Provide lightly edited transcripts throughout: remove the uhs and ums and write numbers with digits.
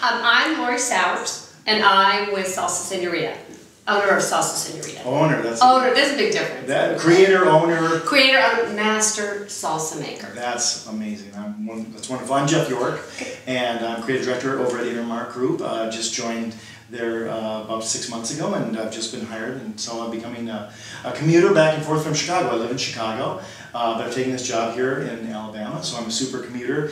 I'm Lori Sowers, and I'm with Salsa Senorita. Owner of Salsa Senorita. Owner, there's a big difference. Creator, owner. Creator, owner, master salsa maker. That's amazing. That's wonderful. I'm Jeff York, and I'm creative director over at Intermark Group. Just joined there about 6 months ago, and I've just been hired, and so I'm becoming a commuter back and forth from Chicago. I live in Chicago, but I've taken this job here in Alabama, so I'm a super commuter,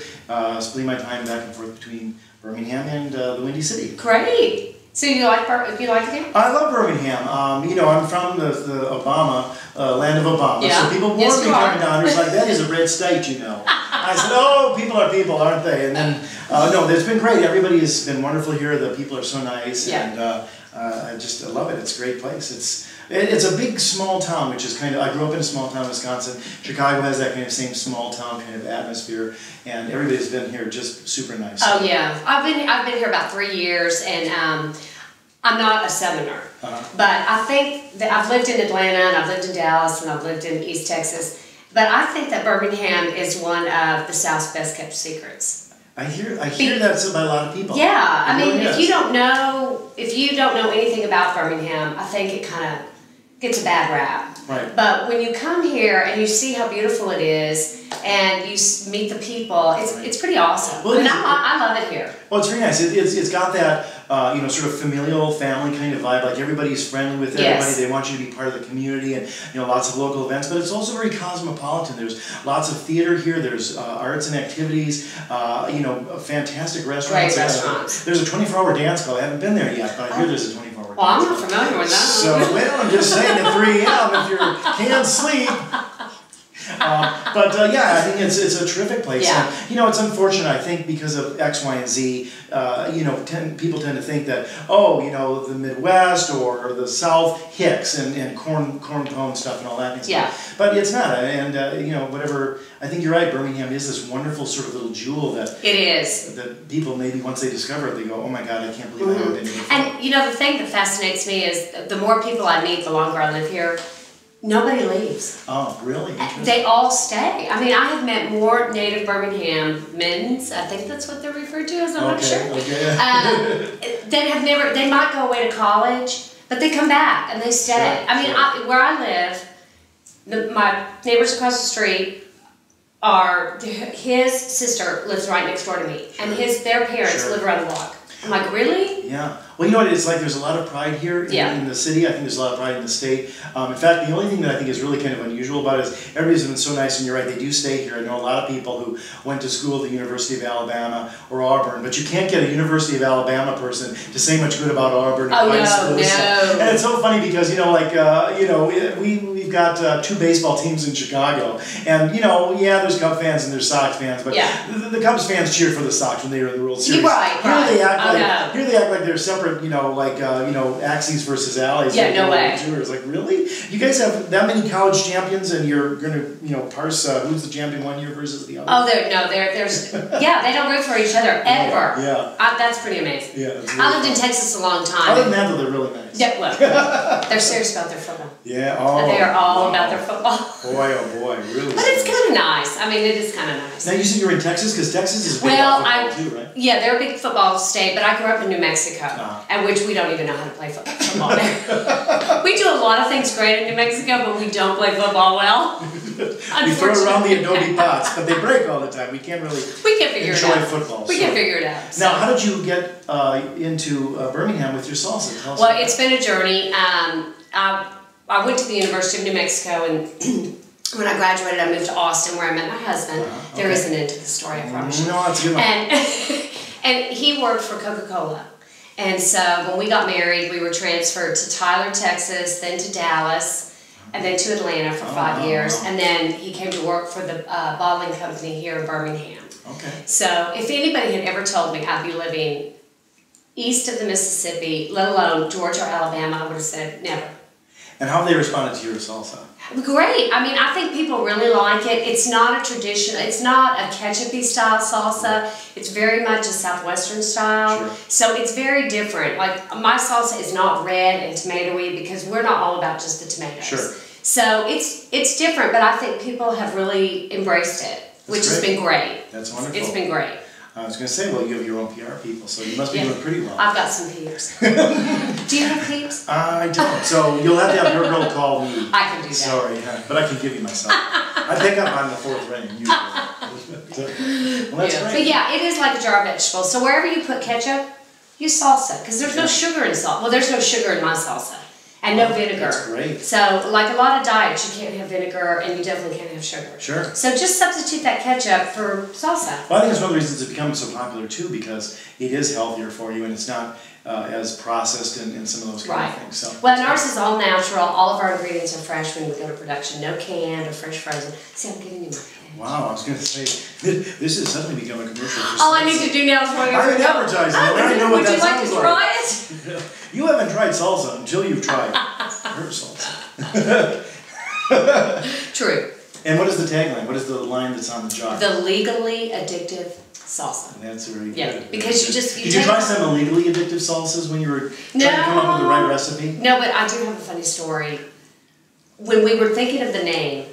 splitting my time back and forth between Birmingham and the Windy City. Great. So you like it here? I love Birmingham. You know, I'm from the Obama, land of Obama. Yeah. So people warned me coming down. It's like, that is a red state, you know. I said, oh, people are people, aren't they? And then, no, it's been great. Everybody has been wonderful here. The people are so nice. Yeah. And I love it. It's a great place. It's a big, small town, which is kind of, I grew up in a small town in Wisconsin. Chicago has that kind of same small town kind of atmosphere, and everybody's been here just super nice. Oh yeah, I've been here about 3 years, and I'm not a Southerner, but I think that I've lived in Atlanta, and I've lived in Dallas, and I've lived in East Texas, but I think that Birmingham is one of the South's best kept secrets. I hear that said by a lot of people. Yeah, I mean, if you don't know anything about Birmingham, I think it kind of gets a bad rap. Right. But when you come here and you see how beautiful it is, and you meet the people, it's pretty awesome. Well, I love it here. Well, it's very nice. It's got that sort of familial family kind of vibe. Like everybody's friendly with everybody. Yes. They want you to be part of the community, and lots of local events. But it's also very cosmopolitan. There's lots of theater here. There's arts and activities. Fantastic restaurants. Great restaurants. There's a 24-hour dance club. I haven't been there yet, but I hear there's a 24-hour dance club. Well, I'm not familiar with that. So, well, I'm just saying at 3 a.m. if you can't sleep. Yeah, I think it's a terrific place. Yeah. And, it's unfortunate, I think, because of X, Y, and Z, people tend to think that, the Midwest or the South hicks and corn pone stuff and all that kind of stuff. But it's not. And, whatever, I think you're right, Birmingham is this wonderful sort of little jewel that... It is. That people maybe, once they discover it, they go, oh my God, I can't believe I haven't been here before. And, the thing that fascinates me is the more people I meet, the longer I live here, nobody leaves. Oh, really? They all stay. I mean, I have met more native Birminghamans, I think that's what they're referred to as, I'm not sure. Okay. They might go away to college, but they come back and they stay. Sure, I mean, where I live, my neighbors across the street his sister lives right next door to me, and their parents live around the block. I'm like, really? Yeah. Well, you know what, it's like there's a lot of pride here in the city. I think there's a lot of pride in the state. In fact, the only thing that I think is really kind of unusual about it is everybody's been so nice, and you're right, they do stay here. I know a lot of people who went to school at the University of Alabama or Auburn, but you can't get a University of Alabama person to say much good about Auburn or high school. No. And it's so funny because, we've got 2 baseball teams in Chicago, and, there's Cubs fans and there's Sox fans, but the Cubs fans cheered for the Sox when they were in the World Series. Right. Here they act like they're separate, axes versus alleys. Yeah, no way. It's like, really? You guys have that many college champions, and you're going to, parse who's the champion one year versus the other? Oh, they don't root for each other, ever. Yeah. That's pretty amazing. Yeah. Really I lived in Texas a long time. Other than that, though, they're really nice. Yeah, well, they're serious about their football. Yeah, oh. They are all about their football. Boy, oh boy, really. But it's kind of nice. I mean, it is kind of nice. Now, you said you were in Texas, because Texas is big about football too, right? Yeah, they're a big football state, but I grew up in New Mexico, at which we don't even know how to play football there. We do a lot of things great in New Mexico, but we don't play football well. We throw around the adobe pots, but they break all the time. We can't really enjoy football. We can figure it out. Now, how did you get into Birmingham with your salsa? Tell us well, it's been a journey. I went to the University of New Mexico, and when I graduated, I moved to Austin, where I met my husband. Okay. There is an end to the story, I promise you. No, that's a good one. And he worked for Coca-Cola. And so when we got married, we were transferred to Tyler, Texas, then to Dallas, and then to Atlanta for 5 years. And then he came to work for the bottling company here in Birmingham. Okay. So if anybody had ever told me I'd be living east of the Mississippi, let alone Georgia or Alabama, I would have said never. And how have they responded to your salsa? Great. I mean, I think people really like it. It's not a traditional, it's not a ketchup-y style salsa. It's very much a Southwestern style. Sure. So it's very different. Like, my salsa is not red and tomatoey because we're not all about just the tomatoes. Sure. So it's different, but I think people have really embraced it, which has been great. That's wonderful. It's been great. I was going to say, well, you have your own PR people, so you must be doing pretty well. I've got some peeps. Do you have peeps? I don't. So you'll have to have your girl call me. I can do that. Sorry, but I can give you myself. I pick up on the fourth ring, usually. Well, that's great. But yeah, it is like a jar of vegetables. So wherever you put ketchup, use salsa, because there's no sugar in salsa. Well, there's no sugar in my salsa. And no vinegar. That's great. So, like a lot of diets, you can't have vinegar, and you definitely can't have sugar. Sure. So just substitute that ketchup for salsa. Well, I think it's one of the reasons it's become so popular too, because it is healthier for you, and it's not as processed in some of those kind of things. So. Well, and ours is all natural. All of our ingredients are fresh when we go to production. No canned or fresh frozen. See, I'm giving you my pen. Wow, I was going to say, this has suddenly become a commercial for all I need to do now is want to I'm advertising, and I know what that sounds like. Would you like to try it? You haven't tried salsa until you've tried her salsa. True. And what is the tagline? What is the line that's on the jar? The legally addictive salsa. That's very good. Yeah, because you just... Did you try some illegally addictive salsas when you were trying to come up with the right recipe? No, but I do have a funny story. When we were thinking of the name,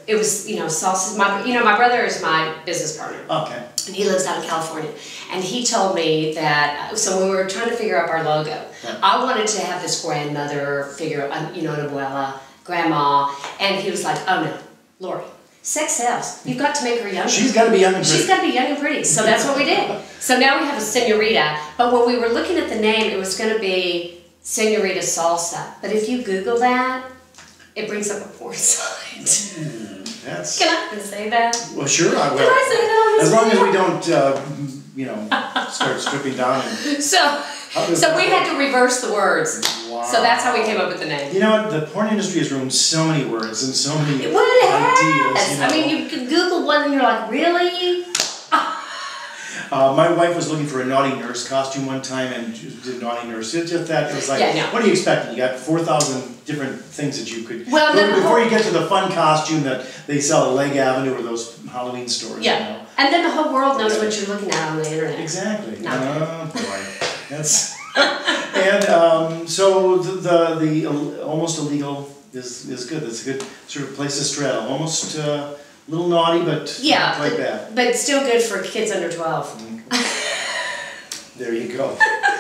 it was, salsa. My brother is my business partner. Okay. And he lives out in California. And he told me that, so when we were trying to figure out our logo, I wanted to have this grandmother figure, an abuela, grandma, and he was like, oh no, Lori, sex sells. You've got to make her younger. She's got to be young and pretty. She's got to be young and pretty. So that's what we did. So now we have a Senorita. But when we were looking at the name, it was going to be Senorita Salsa. But if you Google that, it brings up a porn site. Can I say that? Well, sure, I will. Can I say that on this As long as we don't, start stripping down. And so we had to reverse the words. Wow. So that's how we came up with the name. You know what? The porn industry has ruined so many words and so many ideas. I mean, you can Google one and you're like, really? My wife was looking for a naughty nurse costume one time and did naughty nurse. It was like, what are you expecting? You got 4,000 different things that you could... before you get to the fun costume that they sell at Leg Avenue or those Halloween stores. Yeah. And then the whole world knows what you're looking at on the internet. Exactly. Oh, boy. That's... And so the almost illegal is good. It's a good sort of place to straddle. Almost... a little naughty, but not quite bad. But still good for kids under 12. There you go.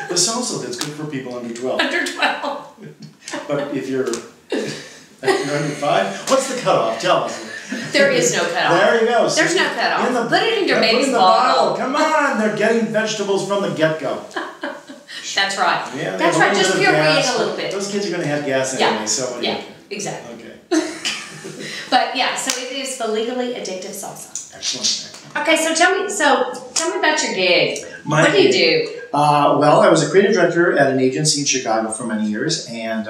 The salsa that's good for people under 12. Under 12. But if you're under 5, what's the cutoff? Tell us. There is no cutoff. There you go. There's no cutoff. Put it in your baby's bottle. Come on, they're getting vegetables from the get-go. That's right. Yeah, that's right. Just puree it a little bit. Those kids are going to have gas anyway. So exactly. Okay. But yeah, so it is the legally addictive salsa. Excellent. Okay, so tell me about your gig. What do you do? Well, I was a creative director at an agency in Chicago for many years, and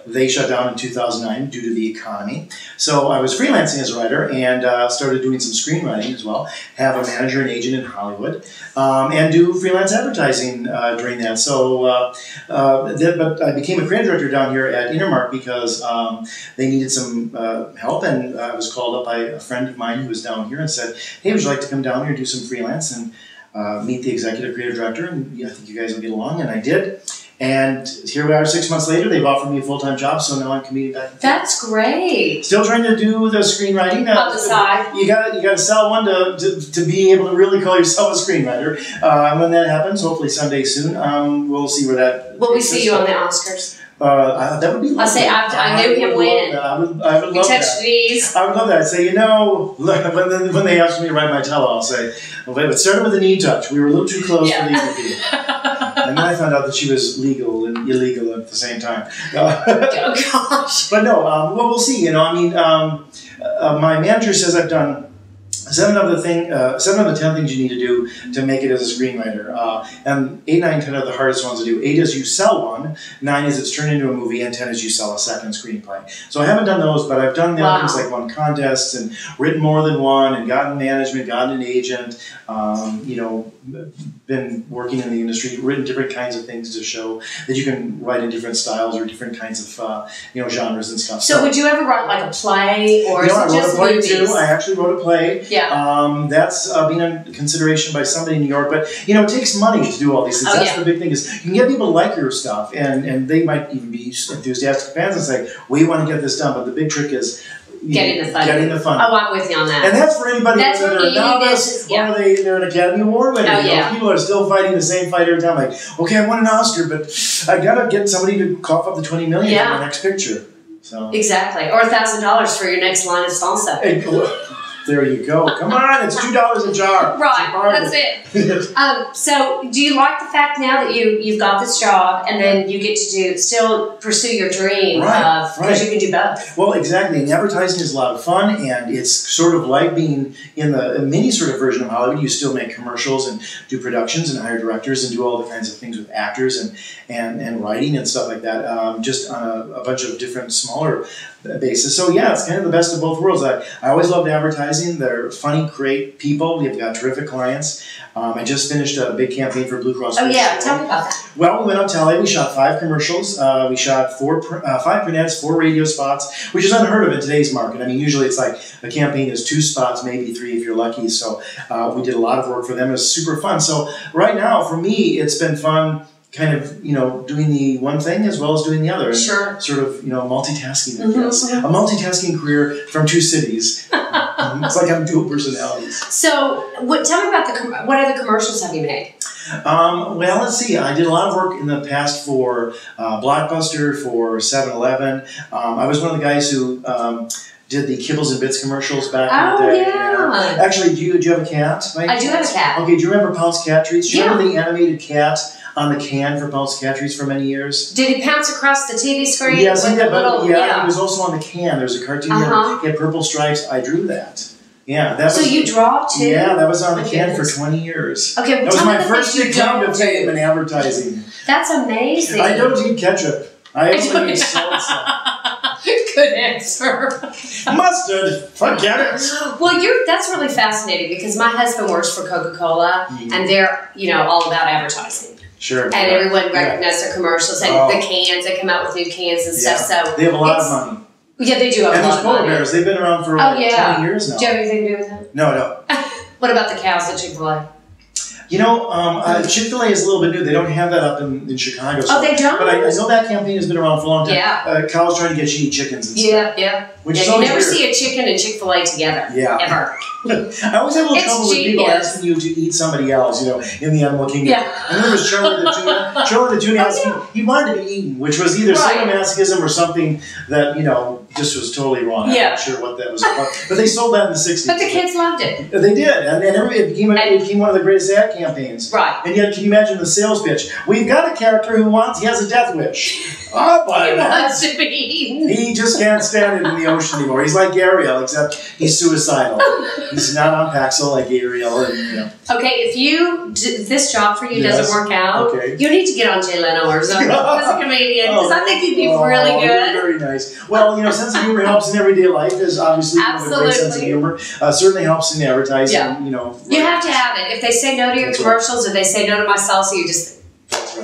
they shut down in 2009 due to the economy. So I was freelancing as a writer and started doing some screenwriting as well, have a manager and agent in Hollywood, and do freelance advertising during that. So, but I became a creative director down here at Intermark because they needed some help, and I was called up by a friend of mine who was down here and said, hey, would you like to come down here and do some freelance and meet the executive creative director, and I think you guys will get along, and I did. And here we are 6 months later, they've offered me a full-time job, so now I'm commuting back. That's great. Still trying to do the screenwriting. On the side. You gotta sell one to be able to really call yourself a screenwriter. When that happens, hopefully someday soon, we'll see where that Will we see you on the Oscars? That would be lovely. I'll say, I knew him when. I would love that. These. I would love that. I'd say, when they ask me to write my tell, I'll say, well, it started with a knee touch. We were a little too close for the interview. And then I found out that she was legal and illegal at the same time. Oh, gosh. But no, well, we'll see. My manager says I've done 7 of the 10 things you need to do to make it as a screenwriter. And 8, 9, 10 are the hardest ones to do. 8 is you sell one, 9 is it's turned into a movie, and 10 is you sell a second screenplay. So I haven't done those, but I've done the other things like won contests and written more than one and gotten management, gotten an agent, been working in the industry, written different kinds of things to show that you can write in different styles or different kinds of genres and stuff. So would you ever write like a play, or is it just movies? Too. I actually wrote a play. Yeah. That's being a consideration by somebody in New York, but it takes money to do all these things. That's the big thing, is you can get people to like your stuff, and they might even be enthusiastic fans and say, we want to get this done, but the big trick is getting the funding. Getting the funding. Oh, I'm with you on that. And that's for anybody, that's whether they're a novice or they're an Academy Award winner. Oh, yeah. People are still fighting the same fight every time. Like, okay, I won an Oscar, but I gotta get somebody to cough up the $20 million for the next picture. So exactly, or $1,000 for your next line of salsa. There you go. Come on, it's $2 a jar. Right, that's it. So, do you like the fact now that you've got this job and then you get to still pursue your dream because you can do both? Well, exactly. And advertising is a lot of fun, and it's sort of like being in the mini sort of version of Hollywood. You still make commercials and do productions and hire directors and do all the kinds of things with actors and writing and stuff like that, just on a bunch of different smaller basis. So yeah, it's kind of the best of both worlds. I always loved advertising. They're funny, great people. We've got terrific clients. I just finished a big campaign for Blue Cross. Oh yeah, tell me about that. Well, we went out to LA. We shot 5 commercials. We shot 5 print ads, 4 radio spots, which is unheard of in today's market. I mean, usually it's like a campaign is 2 spots, maybe 3 if you're lucky. So we did a lot of work for them. It was super fun. So right now, for me, it's been fun, kind of, doing the one thing as well as doing the other. Sure. Sort of, multitasking, I guess. A multitasking career from 2 cities. It's like I'm dual personalities. So, tell me about what other commercials have you made? Well, let's see. I did a lot of work in the past for Blockbuster, for 7-Eleven. I was one of the guys who did the Kibbles and Bits commercials back in the day. Yeah. Actually, do you have a cat? I do have a cat. Okay, do you remember Pounce Cat Treats? Do you remember the animated cat on the can for Pounce Cat Treats for many years? Did he pounce across the TV screen? Yes, he did. Yeah, he was also on the can. There's a cartoon there. He had purple stripes. I drew that. Yeah, that was. So you draw too? Yeah, that was on the can for 20 years. Okay, that was my first big claim to fame in advertising. That's amazing. I don't eat ketchup. I only eat salsa. Good answer. Mustard, forget it. Well, that's really fascinating because my husband works for Coca-Cola, and they're all about advertising. Sure. And everyone recognizes their commercials and the cans. They come out with new cans and stuff. So they have a lot of money. Yeah, they do have a lot of money. And those polar bears, they've been around for 20 years now. Do you have anything to do with them? No. What about the cows at Chick-fil-A? Chick-fil-A is a little bit new. They don't have that up in Chicago. So, they don't? But I know that campaign has been around for a long time. Yeah. Cows trying to get you to eat chickens and stuff. Yeah. Which you never see a chicken and Chick-fil-A together. Yeah. Ever. I always have a little trouble with people asking you to eat somebody else, in the animal kingdom. Yeah. And then there was Charlie the Tuna. Charlie the Tuna asked he wanted to be eaten, which was either sadomasochism or something that, just was totally wrong. I'm not sure what that was about. But they sold that in the 60s. But the kids loved it. They did. And it became one of the greatest ad campaigns. Right. And yet, can you imagine the sales pitch? We've got a character who he has a death wish. Oh, but he wants to be eaten. He just can't stand it in the ocean anymore. He's like Ariel, except he's suicidal. He's not on Paxil like Ariel. Okay, if this job for you doesn't work out, you need to get on Jay Leno or something as a comedian, because I think you'd be really good. Very nice. Well, sense of humor helps in everyday life. Is obviously a great sense of humor. Certainly helps in advertising. Yeah. You have to have it. If they say no to your commercials or they say no to my salsa, you just...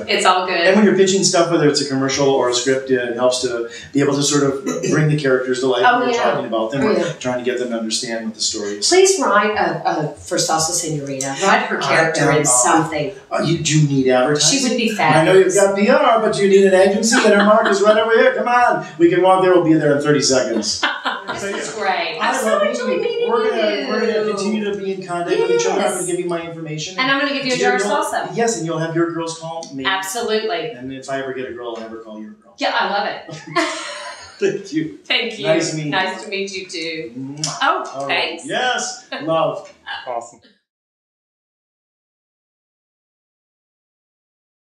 It's all good. And when you're pitching stuff, whether it's a commercial or a script, it helps to be able to sort of bring the characters to life when you're talking about them or trying to get them to understand what the story is. Please write for Salsa Senorita. Write her character in something. Do you need advertising? She would be fabulous. I know you've got PR, but you need an agency. Intermark is right over here. Come on. We can walk there. We'll be there in 30 seconds. This is great. I so enjoyed meeting you. We're going to continue to be in contact with each other. I'm going to give you my information. And I'm going to give you a jar of salsa. Yes, and you'll have your girls call me. Absolutely. And if I ever get a girl, I'll have her call your girl. Yeah, I love it. Thank you. Thank you. Nice to meet you. Nice to meet you too. Oh, thanks. Yes, love. Awesome.